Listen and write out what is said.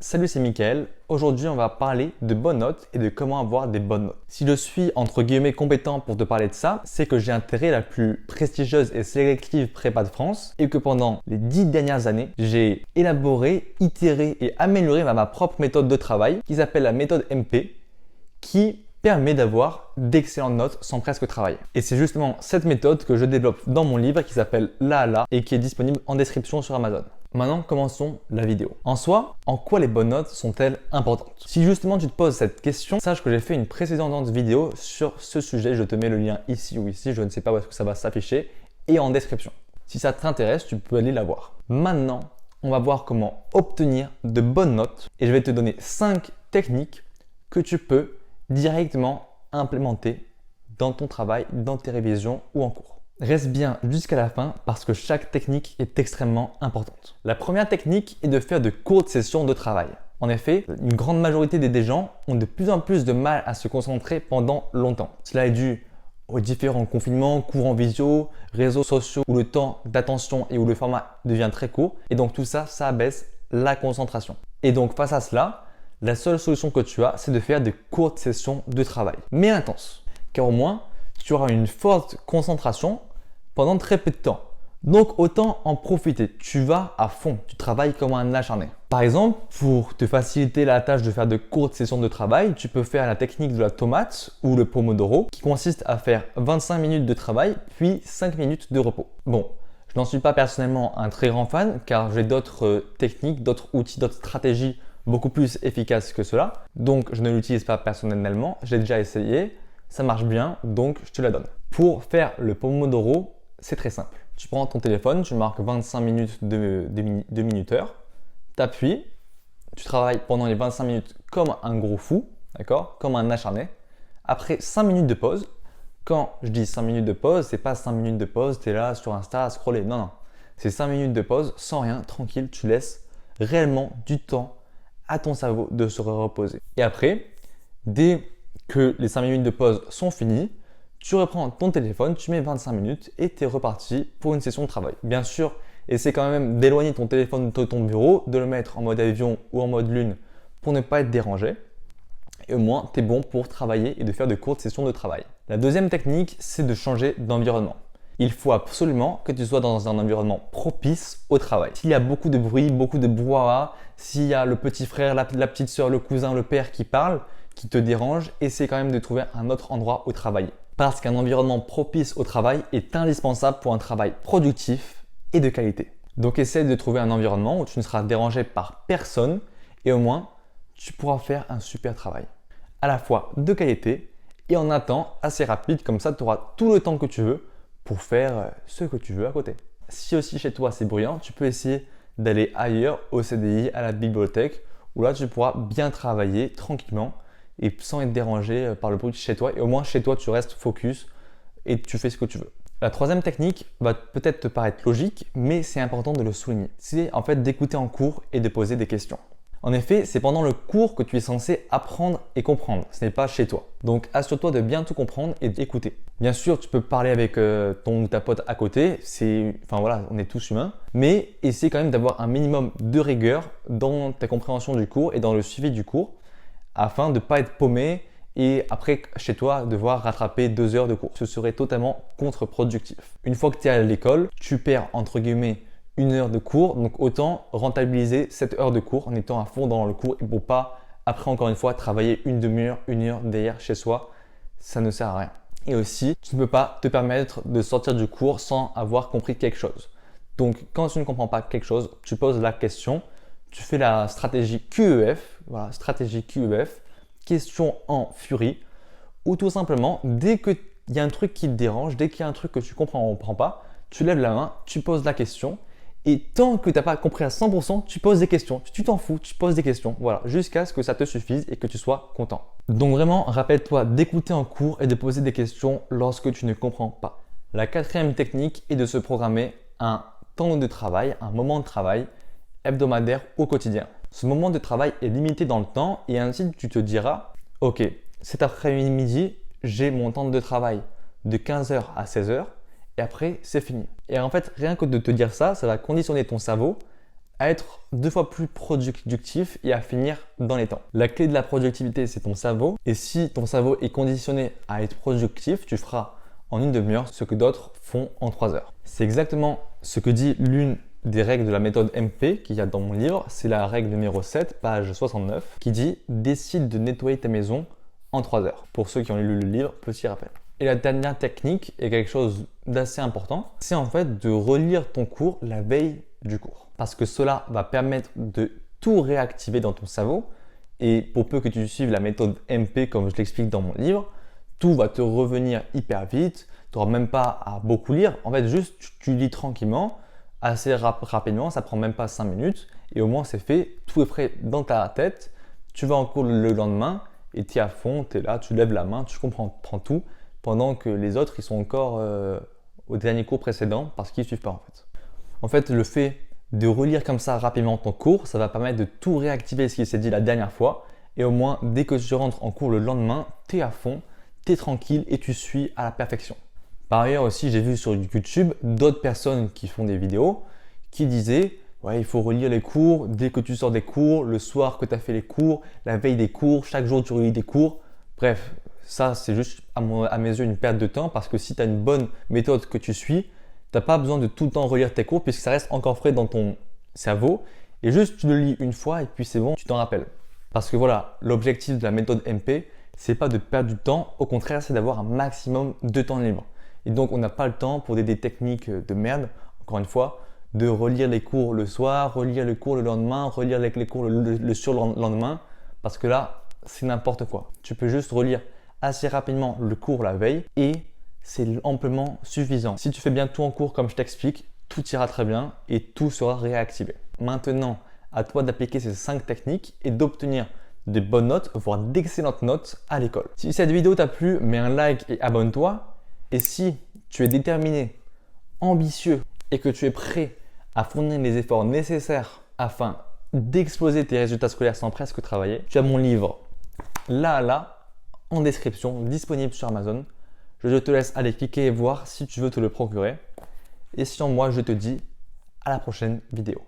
Salut, c'est Mickaël. Aujourd'hui, on va parler de bonnes notes et de comment avoir des bonnes notes. Si je suis entre guillemets compétent pour te parler de ça, c'est que j'ai intégré la plus prestigieuse et sélective prépa de France et que pendant les 10 dernières années, j'ai élaboré, itéré et amélioré ma propre méthode de travail qui s'appelle la méthode MP qui permet d'avoir d'excellentes notes sans presque travailler. Et c'est justement cette méthode que je développe dans mon livre qui s'appelle La et qui est disponible en description sur Amazon. Maintenant, commençons la vidéo. En soi, en quoi les bonnes notes sont-elles importantes? Si justement tu te poses cette question, sache que j'ai fait une précédente vidéo sur ce sujet. Je te mets le lien ici ou ici, je ne sais pas où est-ce que ça va s'afficher, et en description. Si ça t'intéresse, tu peux aller la voir. Maintenant, on va voir comment obtenir de bonnes notes et je vais te donner 5 techniques que tu peux directement implémenter dans ton travail, dans tes révisions ou en cours. Reste bien jusqu'à la fin parce que chaque technique est extrêmement importante. La première technique est de faire de courtes sessions de travail. En effet, une grande majorité des gens ont de plus en plus de mal à se concentrer pendant longtemps. Cela est dû aux différents confinements, cours en visio, réseaux sociaux où le temps d'attention et où le format devient très court. Et donc tout ça, ça abaisse la concentration. Et donc face à cela, la seule solution que tu as, c'est de faire de courtes sessions de travail, mais intenses. Car au moins, tu auras une forte concentration pendant très peu de temps. Donc autant en profiter. Tu vas à fond, tu travailles comme un acharné. Par exemple, pour te faciliter la tâche de faire de courtes sessions de travail, tu peux faire la technique de la tomate ou le pomodoro qui consiste à faire 25 minutes de travail puis 5 minutes de repos. Bon, je n'en suis pas personnellement un très grand fan car j'ai d'autres techniques, d'autres outils, d'autres stratégies beaucoup plus efficaces que cela. Donc je ne l'utilise pas personnellement, j'ai déjà essayé, ça marche bien, donc je te la donne. Pour faire le pomodoro, c'est très simple. Tu prends ton téléphone, tu marques 25 minutes de minuteur, tu appuies, tu travailles pendant les 25 minutes comme un gros fou, d'accord, comme un acharné. Après 5 minutes de pause, quand je dis 5 minutes de pause, c'est pas 5 minutes de pause, tu es là sur Insta à scroller, non. C'est 5 minutes de pause sans rien, tranquille, tu laisses réellement du temps à ton cerveau de se reposer. Et après, dès que les 5 minutes de pause sont finies, tu reprends ton téléphone, tu mets 25 minutes et tu es reparti pour une session de travail. Bien sûr, essaie quand même d'éloigner ton téléphone de ton bureau, de le mettre en mode avion ou en mode lune pour ne pas être dérangé. Et au moins, tu es bon pour travailler et de faire de courtes sessions de travail. La deuxième technique, c'est de changer d'environnement. Il faut absolument que tu sois dans un environnement propice au travail. S'il y a beaucoup de bruit, beaucoup de brouhaha, s'il y a le petit frère, la petite soeur, le cousin, le père qui parle, qui te dérange, essaie quand même de trouver un autre endroit où travailler. Parce qu'un environnement propice au travail est indispensable pour un travail productif et de qualité. Donc essaie de trouver un environnement où tu ne seras dérangé par personne et au moins tu pourras faire un super travail. À la fois de qualité et en un temps assez rapide, comme ça tu auras tout le temps que tu veux pour faire ce que tu veux à côté. Si aussi chez toi c'est bruyant, tu peux essayer d'aller ailleurs au CDI, à la bibliothèque, où là tu pourras bien travailler tranquillement et sans être dérangé par le bruit de chez toi. Et au moins chez toi tu restes focus et tu fais ce que tu veux. La troisième technique va peut-être te paraître logique, mais c'est important de le souligner. C'est en fait d'écouter en cours et de poser des questions. En effet, c'est pendant le cours que tu es censé apprendre et comprendre. Ce n'est pas chez toi. Donc assure-toi de bien tout comprendre et d'écouter. Bien sûr, tu peux parler avec ton ou ta pote à côté. Enfin voilà, on est tous humains. Mais essaie quand même d'avoir un minimum de rigueur dans ta compréhension du cours et dans le suivi du cours afin de ne pas être paumé et après chez toi devoir rattraper 2 heures de cours. Ce serait totalement contre-productif. Une fois que tu es à l'école, tu perds entre guillemets 1 heure de cours, donc autant rentabiliser cette heure de cours en étant à fond dans le cours et pour pas après encore une fois travailler une demi-heure, 1 heure derrière chez soi, ça ne sert à rien. Et aussi, tu ne peux pas te permettre de sortir du cours sans avoir compris quelque chose. Donc quand tu ne comprends pas quelque chose, tu poses la question, tu fais la stratégie QEF, voilà, stratégie QEF, question en furie, ou tout simplement, dès qu'il y a un truc qui te dérange, dès qu'il y a un truc que tu comprends pas, tu lèves la main, tu poses la question, et tant que tu n'as pas compris à 100%, tu poses des questions, tu t'en fous, tu poses des questions, voilà, jusqu'à ce que ça te suffise et que tu sois content. Donc vraiment, rappelle-toi d'écouter en cours et de poser des questions lorsque tu ne comprends pas. La quatrième technique est de se programmer un temps de travail, un moment de travail hebdomadaire au quotidien. Ce moment de travail est limité dans le temps et ainsi tu te diras « Ok, cet après-midi, j'ai mon temps de travail de 15h à 16h et après c'est fini. » Et en fait, rien que de te dire ça, ça va conditionner ton cerveau à être 2 fois plus productif et à finir dans les temps. La clé de la productivité, c'est ton cerveau. Et si ton cerveau est conditionné à être productif, tu feras en une demi-heure ce que d'autres font en 3 heures. C'est exactement ce que dit l'une des règles de la méthode MP qu'il y a dans mon livre. C'est la règle numéro 7, page 69, qui dit « Décide de nettoyer ta maison en 3 heures ». Pour ceux qui ont lu le livre, petit rappel. Et la dernière technique est quelque chose d'assez important, c'est en fait de relire ton cours la veille du cours. Parce que cela va permettre de tout réactiver dans ton cerveau. Et pour peu que tu suives la méthode MP comme je l'explique dans mon livre, tout va te revenir hyper vite. Tu n'auras même pas à beaucoup lire. En fait, juste tu lis tranquillement, assez rapidement, ça prend même pas 5 minutes. Et au moins c'est fait, tout est prêt dans ta tête. Tu vas en cours le lendemain et tu es à fond, tu es là, tu lèves la main, tu comprends tout. Pendant que les autres, ils sont encore au dernier cours précédent parce qu'ils ne suivent pas en fait. En fait, le fait de relire comme ça rapidement ton cours, ça va permettre de tout réactiver ce qui s'est dit la dernière fois. Et au moins, dès que tu rentres en cours le lendemain, tu es à fond, tu es tranquille et tu suis à la perfection. Par ailleurs aussi, j'ai vu sur YouTube d'autres personnes qui font des vidéos qui disaient ouais, il faut relire les cours dès que tu sors des cours, le soir que tu as fait les cours, la veille des cours, chaque jour tu relis des cours. Bref, ça c'est juste à mes yeux une perte de temps parce que si tu as une bonne méthode que tu suis, tu n'as pas besoin de tout le temps relire tes cours puisque ça reste encore frais dans ton cerveau et juste tu le lis une fois et puis c'est bon, tu t'en rappelles. Parce que voilà, l'objectif de la méthode MP, c'est pas de perdre du temps, au contraire c'est d'avoir un maximum de temps libre. Et donc on n'a pas le temps pour des techniques de merde, encore une fois, de relire les cours le soir, relire les cours le lendemain, relire les cours le surlendemain, parce que là c'est n'importe quoi. Tu peux juste relire assez rapidement le cours la veille et c'est amplement suffisant. Si tu fais bien tout en cours comme je t'explique, tout ira très bien et tout sera réactivé. Maintenant, à toi d'appliquer ces 5 techniques et d'obtenir de bonnes notes, voire d'excellentes notes à l'école. Si cette vidéo t'a plu, mets un like et abonne-toi. Et si tu es déterminé, ambitieux et que tu es prêt à fournir les efforts nécessaires afin d'exploser tes résultats scolaires sans presque travailler, tu as mon livre là en description, disponible sur Amazon. Je te laisse aller cliquer et voir si tu veux te le procurer. Et sinon, moi, je te dis à la prochaine vidéo.